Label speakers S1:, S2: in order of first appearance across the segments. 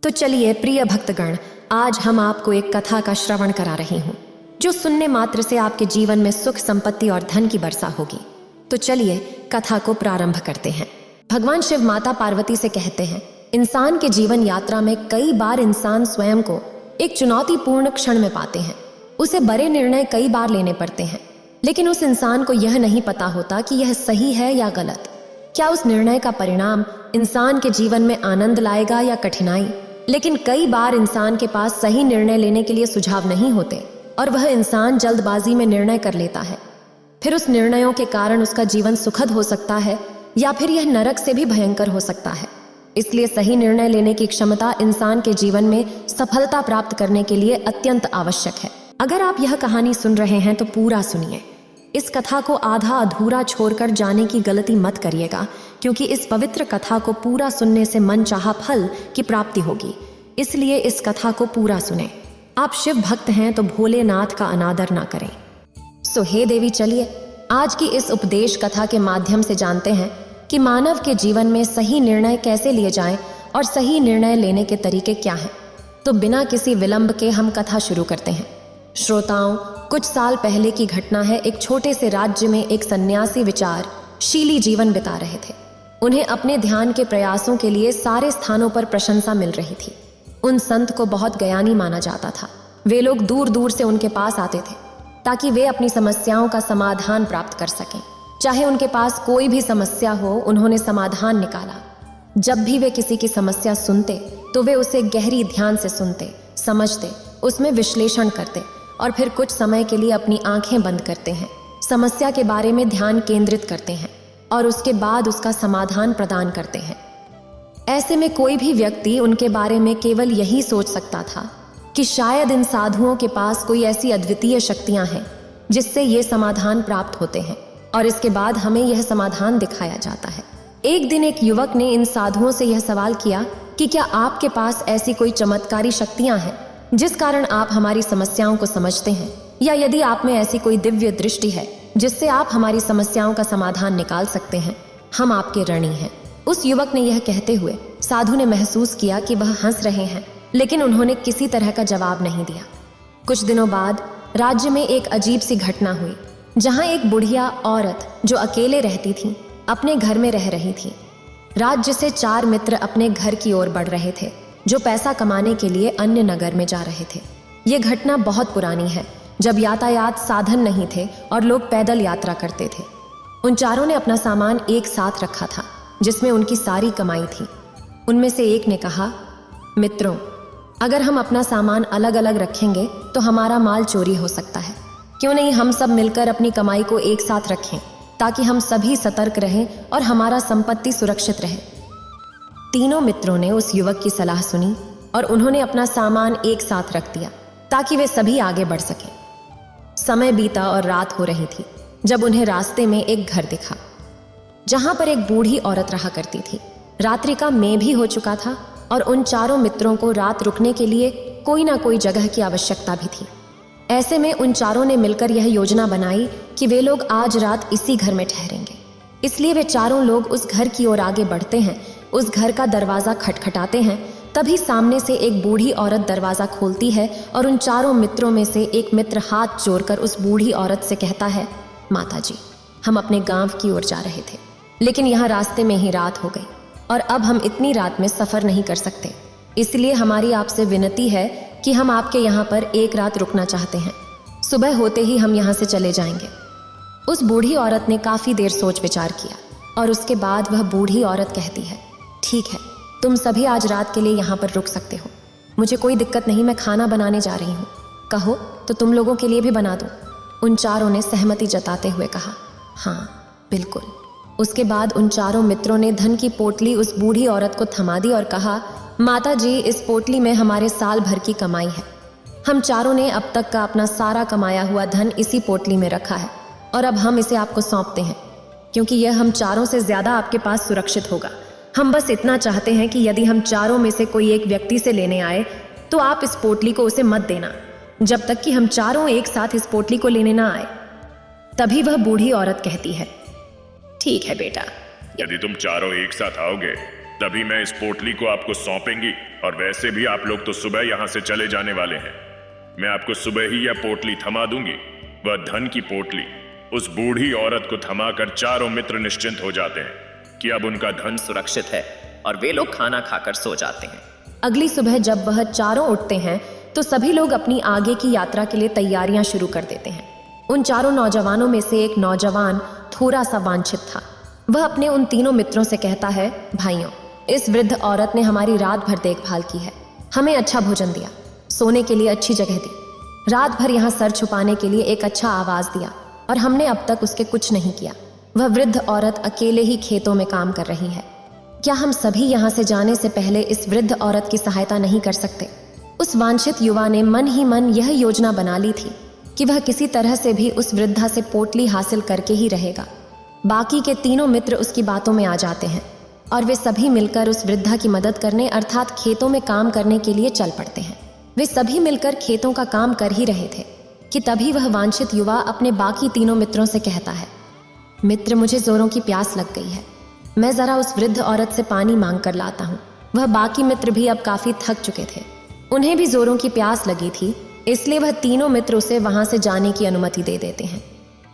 S1: तो चलिए प्रिय भक्तगण, आज हम आपको एक कथा का श्रवण करा रही हूँ जो सुनने मात्र से आपके जीवन में सुख, संपत्ति और धन की वर्षा होगी। तो चलिए कथा को प्रारंभ करते हैं। भगवान शिव माता पार्वती से कहते हैं, इंसान के जीवन यात्रा में कई बार इंसान स्वयं को एक चुनौतीपूर्ण क्षण में पाते हैं। उसे बड़े निर्णय कई बार लेने पड़ते हैं, लेकिन उस इंसान को यह नहीं पता होता कि यह सही है या गलत। क्या उस निर्णय का परिणाम इंसान के जीवन में आनंद लाएगा या कठिनाई। लेकिन कई बार इंसान के पास सही निर्णय लेने के लिए सुझाव नहीं होते और वह इंसान जल्दबाजी में निर्णय कर लेता है। फिर उस निर्णयों के कारण उसका जीवन सुखद हो सकता है या फिर यह नरक से भी भयंकर हो सकता है। इसलिए सही निर्णय लेने की क्षमता इंसान के जीवन में सफलता प्राप्त करने के लिए अत्यंत आवश्यक है। अगर आप यह कहानी सुन रहे हैं तो पूरा सुनिए। इस कथा को आधा अधूरा छोड़कर जाने की गलती मत करिएगा, क्योंकि इस पवित्र कथा को पूरा सुनने से मन चाहा फल की प्राप्ति होगी। इसलिए इस कथा को पूरा सुने। आप शिव भक्त हैं तो भोलेनाथ का अनादर ना करें। सो हे देवी, चलिए आज की इस उपदेश कथा के माध्यम से जानते हैं कि मानव के जीवन में सही निर्णय कैसे लिए जाएं और सही निर्णय लेने के तरीके क्या हैं। तो बिना किसी विलंब के हम कथा शुरू करते हैं। श्रोताओं, कुछ साल पहले की घटना है। एक छोटे से राज्य में एक सन्यासी विचारशीली जीवन बिता रहे थे। उन्हें अपने ध्यान के प्रयासों के लिए सारे स्थानों पर प्रशंसा मिल रही थी। उन संत को बहुत ज्ञानी माना जाता था। वे लोग दूर दूर से उनके पास आते थे ताकि वे अपनी समस्याओं का समाधान प्राप्त कर सकें। चाहे उनके पास कोई भी समस्या हो, उन्होंने समाधान निकाला। जब भी वे किसी की समस्या सुनते तो वे उसे गहरी ध्यान से सुनते, समझते, उसमें विश्लेषण करते और फिर कुछ समय के लिए अपनी आंखें बंद करते हैं, समस्या के बारे में ध्यान केंद्रित करते हैं और उसके बाद उसका समाधान प्रदान करते हैं। ऐसे में कोई भी व्यक्ति उनके बारे में केवल यही सोच सकता था कि शायद इन साधुओं के पास कोई ऐसी अद्वितीय शक्तियां हैं जिससे ये समाधान प्राप्त होते हैं और इसके बाद हमें यह समाधान दिखाया जाता है। एक दिन एक युवक ने इन साधुओं से यह सवाल किया कि क्या आपके पास ऐसी कोई चमत्कारी शक्तियां हैं जिस कारण आप हमारी समस्याओं को समझते हैं, या यदि आप में ऐसी कोई दिव्य दृष्टि है जिससे आप हमारी समस्याओं का समाधान निकाल सकते हैं, हम आपके ऋणी हैं। उस युवक ने यह कहते हुए साधु ने महसूस किया कि वह हंस रहे हैं, लेकिन उन्होंने किसी तरह का जवाब नहीं दिया। कुछ दिनों बाद राज्य में एक अजीब सी घटना हुई, जहां एक बुढ़िया औरत जो अकेले रहती थी अपने घर में रह रही थी। राज्य से 4 मित्र अपने घर की ओर बढ़ रहे थे जो पैसा कमाने के लिए अन्य नगर में जा रहे थे। ये घटना बहुत पुरानी है, जब यातायात साधन नहीं थे और लोग पैदल यात्रा करते थे। उन चारों ने अपना सामान एक साथ रखा था जिसमें उनकी सारी कमाई थी। उनमें से एक ने कहा, मित्रों, अगर हम अपना सामान अलग अलग रखेंगे तो हमारा माल चोरी हो सकता है। क्यों नहीं हम सब मिलकर अपनी कमाई को एक साथ रखें ताकि हम सभी सतर्क रहें और हमारा संपत्ति सुरक्षित रहे। तीनों मित्रों ने उस युवक की सलाह सुनी और उन्होंने अपना सामान एक साथ रख दिया ताकि वे सभी आगे बढ़ सकें। समय बीता और रात हो रही थी जब उन्हें रास्ते में एक घर दिखा जहां पर एक बूढ़ी औरत रहा करती थी। रात्रि का मेघ भी हो चुका था और उन चारों मित्रों को रात रुकने के लिए कोई ना कोई जगह की आवश्यकता भी थी। ऐसे में उन चारों ने मिलकर यह योजना बनाई कि वे लोग आज रात इसी घर में ठहरेंगे। इसलिए वे चारों लोग उस घर की ओर आगे बढ़ते हैं। उस घर का दरवाजा खटखटाते हैं। तभी सामने से एक बूढ़ी औरत दरवाजा खोलती है और उन चारों मित्रों में से एक मित्र हाथ जोड़कर उस बूढ़ी औरत से कहता है, माता जी, हम अपने गांव की ओर जा रहे थे, लेकिन यहाँ रास्ते में ही रात हो गई और अब हम इतनी रात में सफर नहीं कर सकते। इसलिए हमारी आपसे विनती है कि हम आपके यहाँ पर एक रात रुकना चाहते हैं। सुबह होते ही हम यहाँ से चले जाएंगे। उस बूढ़ी औरत ने काफी देर सोच विचार किया और उसके बाद वह बूढ़ी औरत कहती है, ठीक है, तुम सभी आज रात के लिए यहाँ पर रुक सकते हो। मुझे कोई दिक्कत नहीं, मैं खाना बनाने जा रही हूँ। कहो तो तुम लोगों के लिए भी बना दूँ। उन चारों ने सहमति जताते हुए कहा, हाँ बिल्कुल। उसके बाद उन चारों मित्रों ने धन की पोटली उस बूढ़ी औरत को थमा दी और कहा, माता जी, इस पोटली में हमारे साल भर की कमाई है। हम चारों ने अब तक का अपना सारा कमाया हुआ धन इसी पोटली में रखा है और अब हम इसे आपको सौंपते हैं, क्योंकि यह हम चारों से ज्यादा आपके पास सुरक्षित होगा। हम बस इतना चाहते हैं कि यदि हम चारों में से कोई एक व्यक्ति से लेने आए तो आप इस पोटली को उसे मत देना जब तक कि हम चारों एक साथ इस पोटली को लेने ना आए। तभी वह बूढ़ी औरत कहती है, ठीक है बेटा,
S2: यदि तुम चारों एक साथ आओगे तभी मैं इस पोटली को आपको सौंपेंगी। और वैसे भी आप लोग तो सुबह यहाँ से चले जाने वाले हैं। मैं आपको सुबह ही यह पोटली थमा दूंगी, वह धन की पोटली। उस बूढ़ी औरत को थमाकर चारों मित्र निश्चिंत हो जाते हैं कि अब उनका धन
S3: सुरक्षित है और वे लोग खाना खाकर सो जाते हैं।
S1: अगली सुबह जब वह चारों उठते हैं तो सभी लोग अपनी आगे की यात्रा के लिए तैयारियां शुरू कर देते हैं। उन चारों नौजवानों में से एक नौजवान थोड़ा सा वांछित था। वह अपने उन तीनों मित्रों से कहता है, भाइयों, इस वृद्ध औरत ने हमारी रात भर देखभाल की है, हमें अच्छा भोजन दिया, सोने के लिए अच्छी जगह दी, रात भर यहाँ सर छुपाने के लिए एक अच्छा आवाज दिया, और हमने अब तक उसके कुछ नहीं किया। वह वृद्ध औरत अकेले ही खेतों में काम कर रही है। क्या हम सभी यहाँ से जाने से पहले इस वृद्ध औरत की सहायता नहीं कर सकते? उस वांछित युवा ने मन ही मन यह योजना बना ली थी कि वह किसी तरह से भी उस वृद्धा से पोटली हासिल करके ही रहेगा। बाकी के तीनों मित्र उसकी बातों में आ जाते हैं और वे सभी मिलकर उस वृद्धा की मदद करने अर्थात खेतों में काम करने के लिए चल पड़ते हैं। वे सभी मिलकर खेतों का काम कर ही रहे थे कि तभी वह वांछित युवा अपने बाकी तीनों मित्रों से कहता है, मित्र, मुझे जोरों की प्यास लग गई है, मैं जरा उस वृद्ध औरत से पानी मांग कर लाता हूँ। वह बाकी मित्र भी अब काफी थक चुके थे, उन्हें भी जोरों की प्यास लगी थी, इसलिए वह तीनों मित्र उसे वहां से जाने की अनुमति दे देते हैं।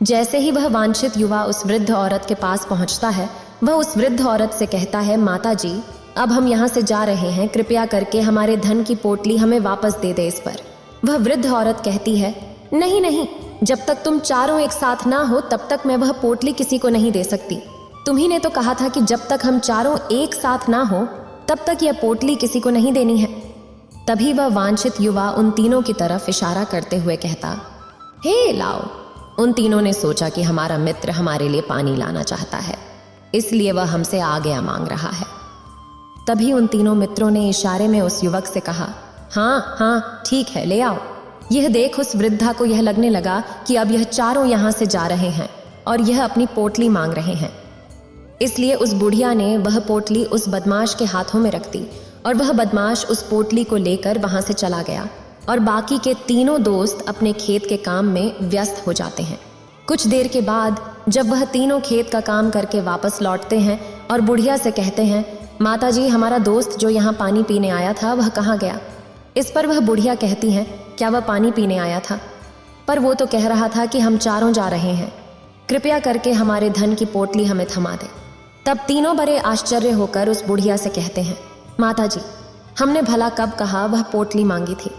S1: जैसे ही वह वांछित युवा उस वृद्ध औरत के पास पहुंचता है, वह उस वृद्ध औरत से कहता है, माता जी, अब हम यहाँ से जा रहे हैं, कृपया करके हमारे धन की पोटली हमें वापस दे दे। इस पर वह वृद्ध औरत कहती है, नहीं नहीं, जब तक तुम चारों एक साथ ना हो तब तक मैं वह पोटली किसी को नहीं दे सकती। तुम्ही ने तो कहा था कि जब तक हम चारों एक साथ ना हो तब तक यह पोटली किसी को नहीं देनी है। तभी वह वांछित युवा उन तीनों की तरफ इशारा करते हुए कहता, हे लाओ। उन तीनों ने सोचा कि हमारा मित्र हमारे लिए पानी लाना चाहता है, इसलिए वह हमसे आ गया मांग रहा है। तभी उन तीनों मित्रों ने इशारे में उस युवक से कहा, हाँ हाँ ठीक है, ले आओ। यह देख उस वृद्धा को यह लगने लगा कि अब यह चारों यहाँ से जा रहे हैं और यह अपनी पोटली मांग रहे हैं। इसलिए उस बुढ़िया ने वह पोटली उस बदमाश के हाथों में रख दी और वह बदमाश उस पोटली को लेकर वहां से चला गया और बाकी के तीनों दोस्त अपने खेत के काम में व्यस्त हो जाते हैं। कुछ देर के बाद जब वह तीनों खेत का काम करके वापस लौटते हैं और बुढ़िया से कहते हैं, माता जी, हमारा दोस्त जो यहाँ पानी पीने आया था वह कहाँ गया? इस पर वह बुढ़िया कहती हैं, क्या वह पानी पीने आया था? पर वो तो कह रहा था कि हम चारों जा रहे हैं, कृपया करके हमारे धन की पोटली हमें थमा दे। तब तीनों बड़े आश्चर्य होकर उस बुढ़िया से कहते हैं, माता जी, हमने भला कब कहा वह पोटली मांगी थी?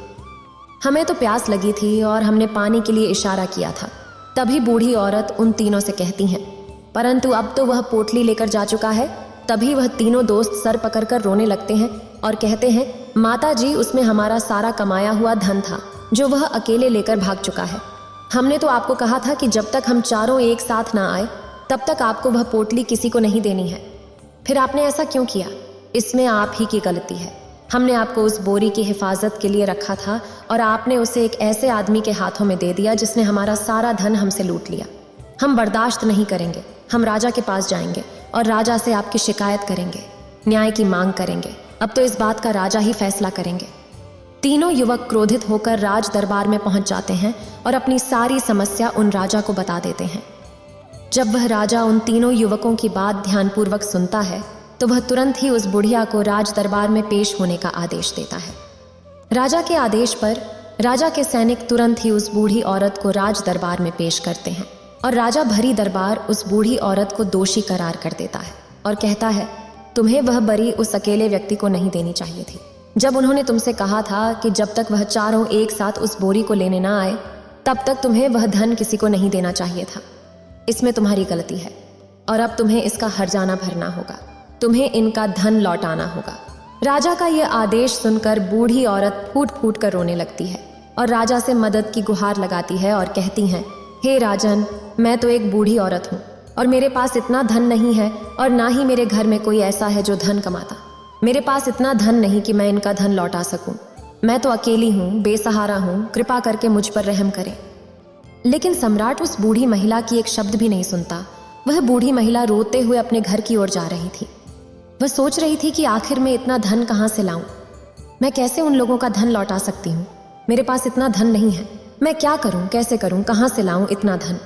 S1: हमें तो प्यास लगी थी और हमने पानी के लिए इशारा किया था। तभी बूढ़ी औरत उन तीनों से कहती हैं, परंतु अब तो वह पोटली लेकर जा चुका है। तभी वह तीनों दोस्त सर पकड़कर रोने लगते हैं और कहते हैं, माता जी, उसमें हमारा सारा कमाया हुआ धन था जो वह अकेले लेकर भाग चुका है। हमने तो आपको कहा था कि जब तक हम चारों एक साथ ना आए तब तक आपको वह पोटली किसी को नहीं देनी है। फिर आपने ऐसा क्यों किया? इसमें आप ही की गलती है। हमने आपको उस बोरी की हिफाजत के लिए रखा था और आपने उसे एक ऐसे आदमी के हाथों में दे दिया जिसने हमारा सारा धन हमसे लूट लिया। हम बर्दाश्त नहीं करेंगे। हम राजा के पास जाएंगे और राजा से आपकी शिकायत करेंगे, न्याय की मांग करेंगे। अब तो इस बात का राजा ही फैसला करेंगे। तीनों युवक क्रोधित होकर राज दरबार में पहुंच जाते हैं और अपनी सारी समस्या उन राजा को बता देते हैं। जब वह राजा उन तीनों युवकों की बात ध्यानपूर्वक सुनता है तो वह तुरंत ही उस बुढ़िया को राज दरबार में पेश होने का आदेश देता है। राजा के आदेश पर राजा के सैनिक तुरंत ही उस बूढ़ी औरत को राज दरबार में पेश करते हैं और राजा भरी दरबार उस बूढ़ी औरत को दोषी करार कर देता है और कहता है, तुम्हें वह बरी उस अकेले व्यक्ति को नहीं देनी चाहिए थी। जब उन्होंने तुमसे कहा था कि जब तक वह चारों एक साथ उस बोरी को लेने ना आए तब तक तुम्हें वह धन किसी को नहीं देना चाहिए था। इसमें तुम्हारी गलती है और अब तुम्हें इसका हर्जाना भरना होगा। तुम्हें इनका धन लौटाना होगा। राजा का यह आदेश सुनकर बूढ़ी औरत फूट फूट कर रोने लगती है और राजा से मदद की गुहार लगाती है और कहती हैं, हे राजन, मैं तो एक बूढ़ी औरत हूँ और मेरे पास इतना धन नहीं है और ना ही मेरे घर में कोई ऐसा है जो धन कमाता। मेरे पास इतना धन नहीं कि मैं इनका धन लौटा सकूं। मैं तो अकेली हूँ, बेसहारा हूँ, कृपा करके मुझ पर रहम करें। लेकिन सम्राट उस बूढ़ी महिला की एक शब्द भी नहीं सुनता। वह बूढ़ी महिला रोते हुए अपने घर की ओर जा रही थी। वह सोच रही थी कि आखिर मैं इतना धन कहाँ से लाऊं? मैं कैसे उन लोगों का धन लौटा सकती हूँ? मेरे पास इतना धन नहीं है। मैं क्या करूँ, कैसे करूँ, कहाँ से लाऊं इतना धन?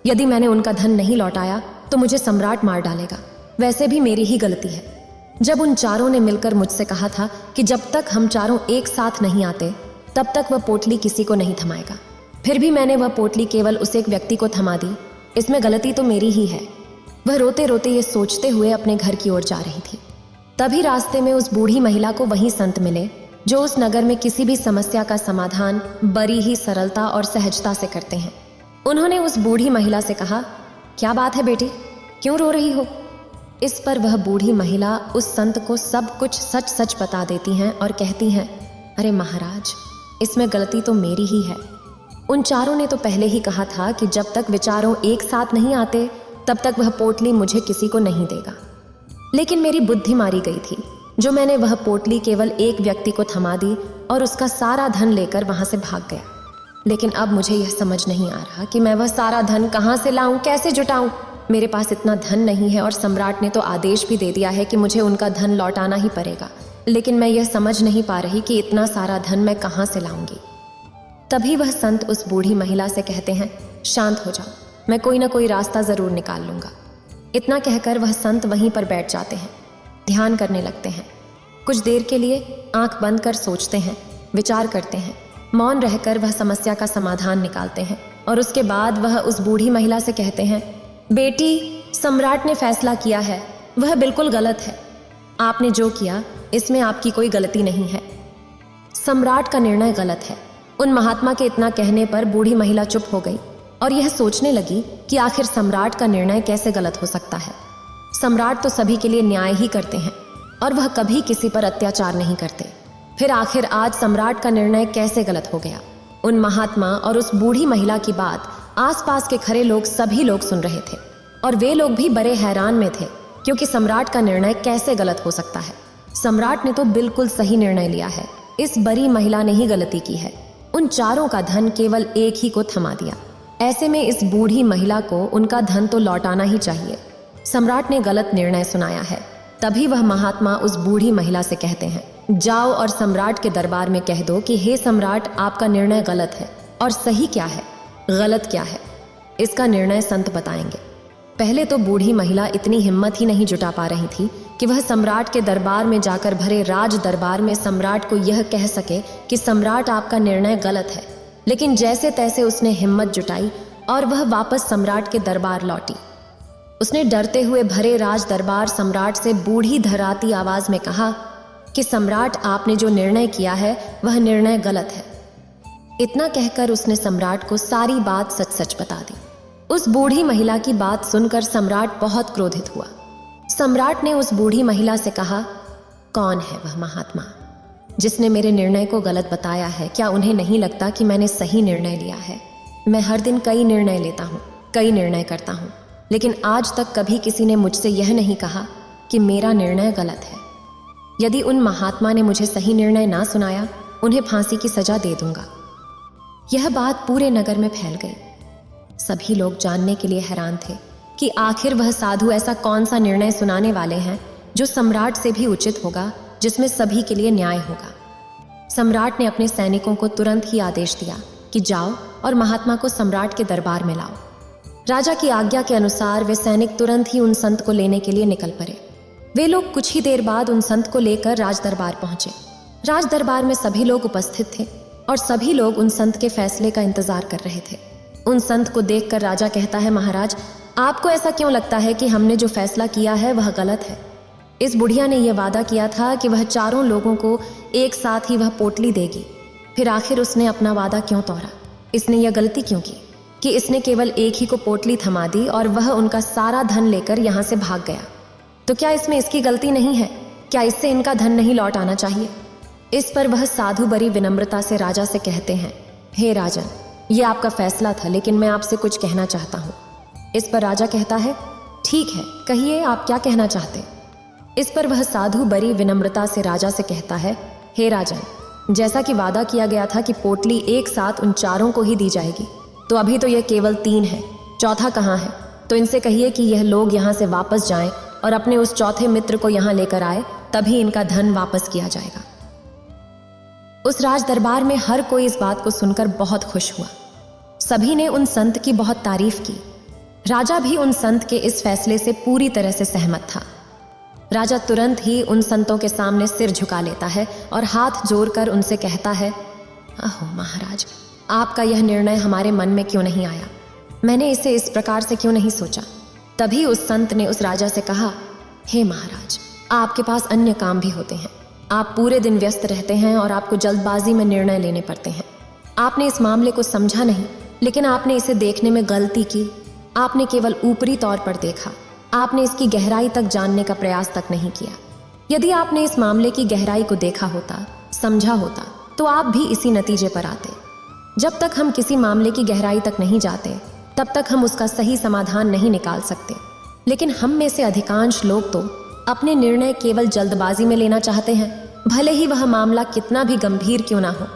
S1: यदि मैंने उनका धन नहीं लौटाया तो मुझे सम्राट मार डालेगा। वैसे भी मेरी ही गलती है। जब उन चारों ने मिलकर मुझसे कहा था कि जब तक हम चारों एक साथ नहीं आते तब तक वह पोटली किसी को नहीं थमाएगा, फिर भी मैंने वह पोटली केवल उस एक व्यक्ति को थमा दी। इसमें गलती तो मेरी ही है। वह रोते रोते ये सोचते हुए अपने घर की ओर जा रही थी। तभी रास्ते में उस बूढ़ी महिला को वही संत मिले जो उस नगर में किसी भी समस्या का समाधान बड़ी ही सरलता और सहजता से करते हैं। उन्होंने उस बूढ़ी महिला से कहा, क्या बात है बेटी, क्यों रो रही हो? इस पर वह बूढ़ी महिला उस संत को सब कुछ सच सच बता देती हैं और कहती हैं, अरे महाराज, इसमें गलती तो मेरी ही है। उन चारों ने तो पहले ही कहा था कि जब तक विचारों एक साथ नहीं आते तब तक वह पोटली मुझे किसी को नहीं देगा। लेकिन मेरी बुद्धि मारी गई थी जो मैंने वह पोटली केवल एक व्यक्ति को थमा दी और उसका सारा धन लेकर वहां से भाग गया। लेकिन अब मुझे यह समझ नहीं आ रहा कि मैं वह सारा धन कहाँ से लाऊं, कैसे जुटाऊं। मेरे पास इतना धन नहीं है और सम्राट ने तो आदेश भी दे दिया है कि मुझे उनका धन लौटाना ही पड़ेगा। लेकिन मैं यह समझ नहीं पा रही कि इतना सारा धन मैं कहाँ से लाऊंगी। तभी वह संत उस बूढ़ी महिला से कहते हैं, शांत हो जाओ, मैं कोई ना कोई रास्ता जरूर निकाल लूंगा। इतना कहकर वह संत वहीं पर बैठ जाते हैं, ध्यान करने लगते हैं। कुछ देर के लिए आंख बंद कर सोचते हैं, विचार करते हैं, मौन रहकर वह समस्या का समाधान निकालते हैं। और उसके बाद वह उस बूढ़ी महिला से कहते हैं, बेटी, सम्राट ने फैसला किया है, वह बिल्कुल गलत है। आपने जो किया इसमें आपकी कोई गलती नहीं है। सम्राट का निर्णय गलत है। उन महात्मा के इतना कहने पर बूढ़ी महिला चुप हो गई और यह सोचने लगी कि आखिर सम्राट का निर्णय कैसे गलत हो सकता है। सम्राट तो सभी के लिए न्याय ही करते हैं और वह कभी किसी पर अत्याचार नहीं करते। फिर आखिर आज सम्राट का निर्णय कैसे गलत हो गया? उन महात्मा और उस बूढ़ी महिला की बात आसपास के खड़े लोग सभी लोग सुन रहे थे और वे लोग भी बड़े हैरान में थे, क्योंकि सम्राट का निर्णय कैसे गलत हो सकता है। सम्राट ने तो बिल्कुल सही निर्णय लिया है। इस बड़ी महिला ने ही गलती की है। उन चारों का धन केवल एक ही को थमा दिया। ऐसे में इस बूढ़ी महिला को उनका धन तो लौटाना ही चाहिए। सम्राट ने गलत निर्णय सुनाया है। तभी वह महात्मा उस बूढ़ी महिला से कहते हैं, जाओ और सम्राट के दरबार में कह दो कि हे सम्राट, आपका निर्णय गलत है और सही क्या है, गलत क्या है, इसका निर्णय संत बताएंगे। पहले तो बूढ़ी महिला इतनी हिम्मत ही नहीं जुटा पा रही थी कि वह सम्राट के दरबार में जाकर भरे राज दरबार में सम्राट को यह कह सके कि सम्राट, आपका निर्णय गलत है। लेकिन जैसे तैसे उसने हिम्मत जुटाई और वह वापस सम्राट के दरबार लौटी। उसने डरते हुए भरे राज दरबार सम्राट से बूढ़ी धराती आवाज में कहा कि सम्राट, आपने जो निर्णय किया है वह निर्णय गलत है। इतना कहकर उसने सम्राट को सारी बात सच सच बता दी। उस बूढ़ी महिला की बात सुनकर सम्राट बहुत क्रोधित हुआ। सम्राट ने उस बूढ़ी महिला से कहा, कौन है वह महात्मा जिसने मेरे निर्णय को गलत बताया है? क्या उन्हें नहीं लगता कि मैंने सही निर्णय लिया है? मैं हर दिन कई निर्णय लेता हूँ, कई निर्णय करता हूँ, लेकिन आज तक कभी किसी ने मुझसे यह नहीं कहा कि मेरा निर्णय गलत है। यदि उन महात्मा ने मुझे सही निर्णय ना सुनाया, उन्हें फांसी की सजा दे दूंगा। यह बात पूरे नगर में फैल गई। सभी लोग जानने के लिए हैरान थे कि आखिर वह साधु ऐसा कौन सा निर्णय सुनाने वाले हैं जो सम्राट से भी उचित होगा, जिसमें सभी के लिए न्याय होगा। सम्राट ने अपने सैनिकों को तुरंत ही आदेश दिया कि जाओ और महात्मा को सम्राट के दरबार में लाओ। राजा की आज्ञा के अनुसार वे सैनिक तुरंत ही उन संत को लेने के लिए निकल पड़े। वे लोग कुछ ही देर बाद उन संत को लेकर राज दरबार पहुंचे। राज दरबार में सभी लोग उपस्थित थे और सभी लोग उन संत के फैसले का इंतजार कर रहे थे। उन संत को देखकर राजा कहता है, महाराज, आपको ऐसा क्यों लगता है कि हमने जो फैसला किया है वह गलत है? इस बुढ़िया ने यह वादा किया था कि वह चारों लोगों को एक साथ ही वह पोटली देगी, फिर आखिर उसने अपना वादा क्यों तोड़ा? इसने यह गलती क्यों की कि इसने केवल एक ही को पोटली थमा दी और वह उनका सारा धन लेकर यहाँ से भाग गया? तो क्या इसमें इसकी गलती नहीं है? क्या इससे इनका धन नहीं लौट आना चाहिए? इस पर वह साधु बड़ी विनम्रता से राजा से कहते हैं, हे राजन, ये आपका फैसला था, लेकिन मैं आपसे कुछ कहना चाहता हूँ। इस पर राजा कहता है, ठीक है, कहिए आप क्या कहना चाहते? इस पर वह साधु बड़ी विनम्रता से राजा से कहता है, हे राजन, जैसा कि वादा किया गया था कि पोटली एक साथ उन चारों को ही दी जाएगी, तो अभी तो यह केवल 3 है, चौथा कहाँ है? तो इनसे कहिए कि यह लोग यहाँ से वापस जाएं और अपने उस चौथे मित्र को यहाँ लेकर आए, तभी इनका धन वापस किया जाएगा। उस राज दरबार में हर कोई इस बात को सुनकर बहुत खुश हुआ। सभी ने उन संत की बहुत तारीफ की। राजा भी उन संत के इस फैसले से पूरी तरह से सहमत था। राजा तुरंत ही उन संतों के सामने सिर झुका लेता है और हाथ जोड़कर उनसे कहता है, अहो महाराज, आपका यह निर्णय हमारे मन में क्यों नहीं आया? मैंने इसे इस प्रकार से क्यों नहीं सोचा? तभी उस संत ने उस राजा से कहा, हे महाराज, आपके पास अन्य काम भी होते हैं। आप पूरे दिन व्यस्त रहते हैं और आपको जल्दबाजी में निर्णय लेने पड़ते हैं। आपने इस मामले को समझा नहीं, लेकिन आपने इसे देखने में गलती की। आपने केवल ऊपरी तौर पर देखा। आपने इसकी गहराई तक जानने का प्रयास तक नहीं किया। यदि आपने इस मामले की गहराई को देखा होता, समझा होता, तो आप भी इसी नतीजे पर आते। जब तक हम किसी मामले की गहराई तक नहीं जाते, तब तक हम उसका सही समाधान नहीं निकाल सकते। लेकिन हम में से अधिकांश लोग तो अपने निर्णय केवल जल्दबाजी में लेना चाहते हैं, भले ही वह मामला कितना भी गंभीर क्यों ना हो।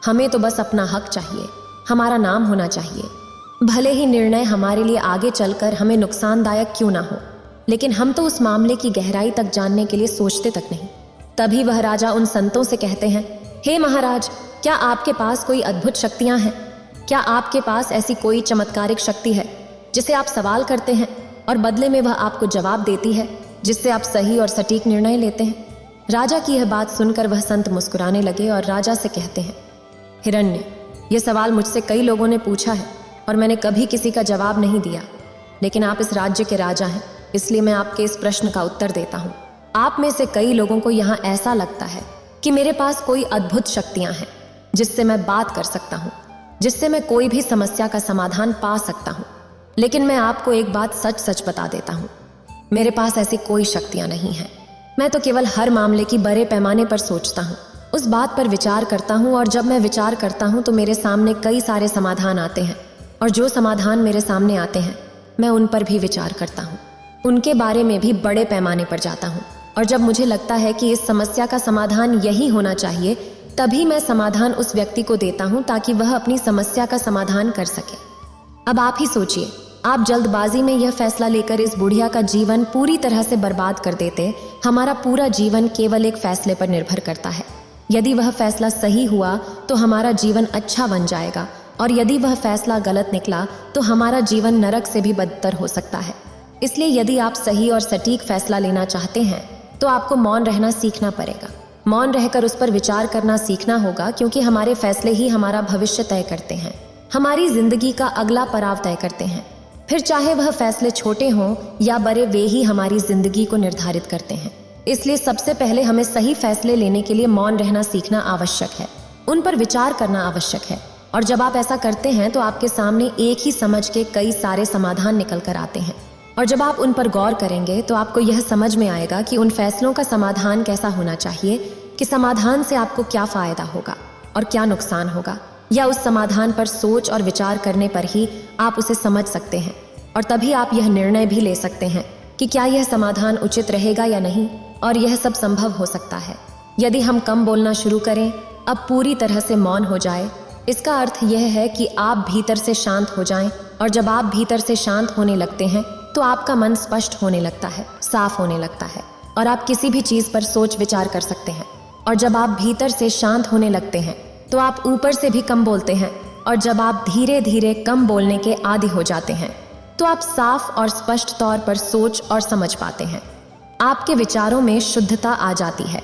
S1: हमें तो बस अपना हक चाहिए, हमारा नाम होना चाहिए, भले ही निर्णय हमारे लिए आगे चलकर हमें नुकसानदायक क्यों ना हो। लेकिन हम तो उस मामले की गहराई तक जानने के लिए सोचते तक नहीं। तभी वह राजा उन संतों से कहते हैं, हे महाराज, क्या आपके पास कोई अद्भुत शक्तियां हैं? क्या आपके पास ऐसी कोई चमत्कारिक शक्ति है जिसे आप सवाल करते हैं और बदले में वह आपको जवाब देती है, जिससे आप सही और सटीक निर्णय लेते हैं? राजा की यह बात सुनकर वह संत मुस्कुराने लगे और राजा से कहते हैं, हिरण्य, यह सवाल मुझसे कई लोगों ने पूछा है और मैंने कभी किसी का जवाब नहीं दिया। लेकिन आप इस राज्य के राजा हैं, इसलिए मैं आपके इस प्रश्न का उत्तर देता हूँ। आप में से कई लोगों को यहाँ ऐसा लगता है कि मेरे पास कोई अद्भुत शक्तियाँ हैं जिससे मैं बात कर सकता हूँ, जिससे मैं कोई भी समस्या का समाधान पा सकता हूँ। लेकिन मैं आपको एक बात सच सच बता देता हूँ, मेरे पास ऐसी कोई शक्तियाँ नहीं हैं। मैं तो केवल हर मामले की बड़े पैमाने पर सोचता हूँ, उस बात पर विचार करता हूँ, और जब मैं विचार करता हूँ तो मेरे सामने कई सारे समाधान आते हैं, और जो समाधान मेरे सामने आते हैं मैं उन पर भी विचार करता हूँ, उनके बारे में भी बड़े पैमाने पर जाता हूँ। और जब मुझे लगता है कि इस समस्या का समाधान यही होना चाहिए, तभी मैं समाधान उस व्यक्ति को देता हूँ ताकि वह अपनी समस्या का समाधान कर सके। अब आप ही सोचिए, आप जल्दबाजी में यह फैसला लेकर इस बुढ़िया का जीवन पूरी तरह से बर्बाद कर देते। हमारा पूरा जीवन केवल एक फैसले पर निर्भर करता है। यदि वह फैसला सही हुआ तो हमारा जीवन अच्छा बन जाएगा, और यदि वह फैसला गलत निकला तो हमारा जीवन नरक से भी बदतर हो सकता है। इसलिए यदि आप सही और सटीक फैसला लेना चाहते हैं तो आपको मौन रहना सीखना पड़ेगा। मौन रहकर उस पर विचार करना सीखना होगा, क्योंकि हमारे फैसले ही हमारा भविष्य तय करते हैं, हमारी जिंदगी का अगला पड़ाव तय करते हैं। फिर चाहे वह फैसले छोटे हों या बड़े, वे ही हमारी जिंदगी को निर्धारित करते हैं। इसलिए सबसे पहले हमें सही फैसले लेने के लिए मौन रहना सीखना आवश्यक है, उन पर विचार करना आवश्यक है। और जब आप ऐसा करते हैं तो आपके सामने एक ही समझ के कई सारे समाधान निकल कर आते हैं, और जब आप उन पर गौर करेंगे तो आपको यह समझ में आएगा कि उन फैसलों का समाधान कैसा होना चाहिए, कि समाधान से आपको क्या फायदा होगा और क्या नुकसान होगा, या उस समाधान पर सोच और विचार करने पर ही आप उसे समझ सकते हैं। और तभी आप यह निर्णय भी ले सकते हैं कि क्या यह समाधान उचित रहेगा या नहीं। और यह सब संभव हो सकता है यदि हम कम बोलना शुरू करें, अब पूरी तरह से मौन हो जाए। इसका अर्थ यह है कि आप भीतर से शांत हो जाएं, और जब आप भीतर से शांत होने लगते हैं तो आपका मन स्पष्ट होने लगता है, साफ होने लगता है, और आप किसी भी चीज पर सोच विचार कर सकते हैं। और जब आप भीतर से शांत होने लगते हैं तो आप ऊपर से भी कम बोलते हैं, और जब आप धीरे धीरे कम बोलने के आदी हो जाते हैं तो आप साफ और स्पष्ट तौर पर सोच और समझ पाते हैं। आपके विचारों में शुद्धता आ जाती है,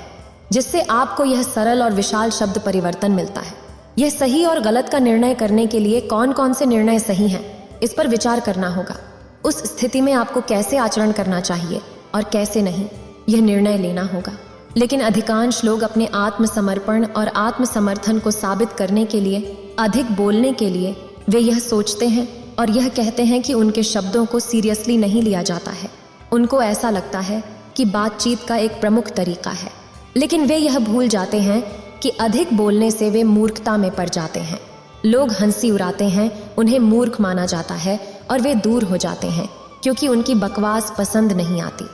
S1: जिससे आपको यह सरल और विशाल शब्द परिवर्तन मिलता है। यह सही और गलत का निर्णय करने के लिए कौन कौन से निर्णय सही हैं, इस पर विचार करना होगा। उस स्थिति में आपको कैसे आचरण करना चाहिए और कैसे नहीं, यह निर्णय लेना होगा। लेकिन अधिकांश लोग अपने आत्मसमर्पण और आत्मसमर्थन को साबित करने के लिए, अधिक बोलने के लिए, वे यह सोचते हैं और यह कहते हैं कि उनके शब्दों को सीरियसली नहीं लिया जाता है। उनको ऐसा लगता है कि बातचीत का एक प्रमुख तरीका है, लेकिन वे यह भूल जाते हैं कि अधिक बोलने से वे मूर्खता में पड़ जाते हैं। लोग हंसी उड़ाते हैं, उन्हें मूर्ख माना जाता है, और वे दूर हो जाते हैं क्योंकि उनकी बकवास पसंद नहीं आती।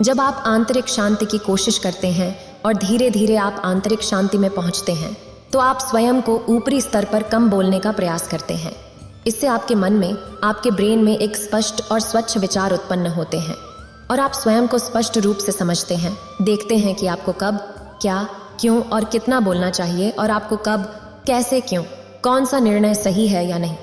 S1: जब आप आंतरिक शांति की कोशिश करते हैं और धीरे धीरे आप आंतरिक शांति में पहुंचते हैं, तो आप स्वयं को ऊपरी स्तर पर कम बोलने का प्रयास करते हैं। इससे आपके मन में, आपके ब्रेन में एक स्पष्ट और स्वच्छ विचार उत्पन्न होते हैं, और आप स्वयं को स्पष्ट रूप से समझते हैं, देखते हैं कि आपको कब, क्या, क्यों और कितना बोलना चाहिए, और आपको कब, कैसे, क्यों, कौन सा निर्णय सही है या नहीं।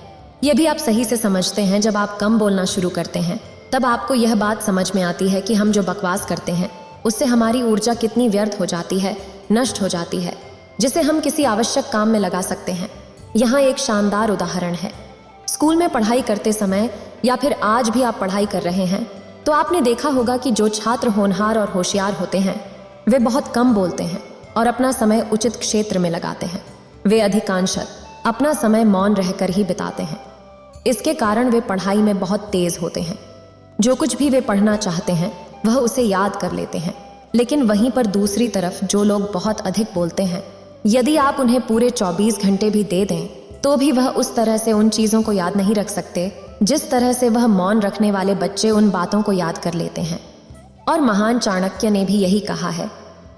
S1: यह भी आप सही से समझते हैं। जब आप कम बोलना शुरू करते हैं तब आपको यह बात समझ में आती है कि हम जो बकवास करते हैं उससे हमारी ऊर्जा कितनी व्यर्थ हो जाती है, नष्ट हो जाती है, जिसे हम किसी आवश्यक काम में लगा सकते हैं। यहाँ एक शानदार उदाहरण है। स्कूल में पढ़ाई करते समय या फिर आज भी आप पढ़ाई कर रहे हैं तो आपने देखा होगा कि जो छात्र होनहार और होशियार होते हैं वे बहुत कम बोलते हैं और अपना समय उचित क्षेत्र में लगाते हैं। वे अधिकांशतः अपना समय मौन रहकर ही बिताते हैं। इसके कारण वे पढ़ाई में बहुत तेज होते हैं। जो कुछ भी वे पढ़ना चाहते हैं वह उसे याद कर लेते हैं। लेकिन वहीं पर दूसरी तरफ जो लोग बहुत अधिक बोलते हैं, यदि आप उन्हें पूरे 24 घंटे भी दे दें तो भी वह उस तरह से उन चीज़ों को याद नहीं रख सकते जिस तरह से वह मौन रखने वाले बच्चे उन बातों को याद कर लेते हैं। और महान चाणक्य ने भी यही कहा है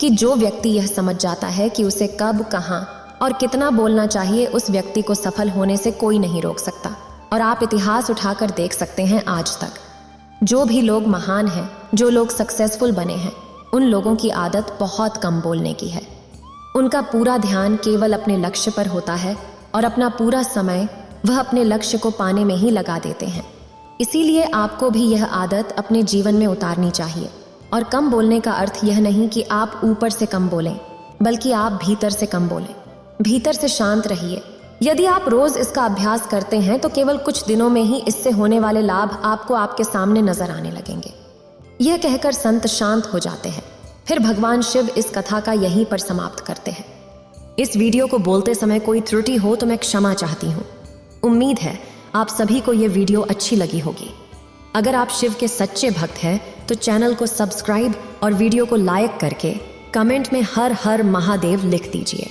S1: कि जो व्यक्ति यह समझ जाता है कि उसे कब, कहाँ और कितना बोलना चाहिए, उस व्यक्ति को सफल होने से कोई नहीं रोक सकता। और आप इतिहास उठाकर देख सकते हैं, आज तक जो भी लोग महान हैं, जो लोग सक्सेसफुल बने हैं, उन लोगों की आदत बहुत कम बोलने की है। उनका पूरा ध्यान केवल अपने लक्ष्य पर होता है और अपना पूरा समय वह अपने लक्ष्य को पाने में ही लगा देते हैं। इसीलिए आपको भी यह आदत अपने जीवन में उतारनी चाहिए। और कम बोलने का अर्थ यह नहीं कि आप ऊपर से कम बोलें, बल्कि आप भीतर से कम बोलें। भीतर से शांत रहिए। यदि आप रोज इसका अभ्यास करते हैं तो केवल कुछ दिनों में ही इससे होने वाले लाभ आपको आपके सामने नजर आने लगेंगे। यह कहकर संत शांत हो जाते हैं। फिर भगवान शिव इस कथा का यहीं पर समाप्त करते हैं। इस वीडियो को बोलते समय कोई त्रुटि हो तो मैं क्षमा चाहती हूँ। उम्मीद है आप सभी को यह वीडियो अच्छी लगी होगी। अगर आप शिव के सच्चे भक्त हैं तो चैनल को सब्सक्राइब और वीडियो को लाइक करके कमेंट में हर हर महादेव लिख दीजिए।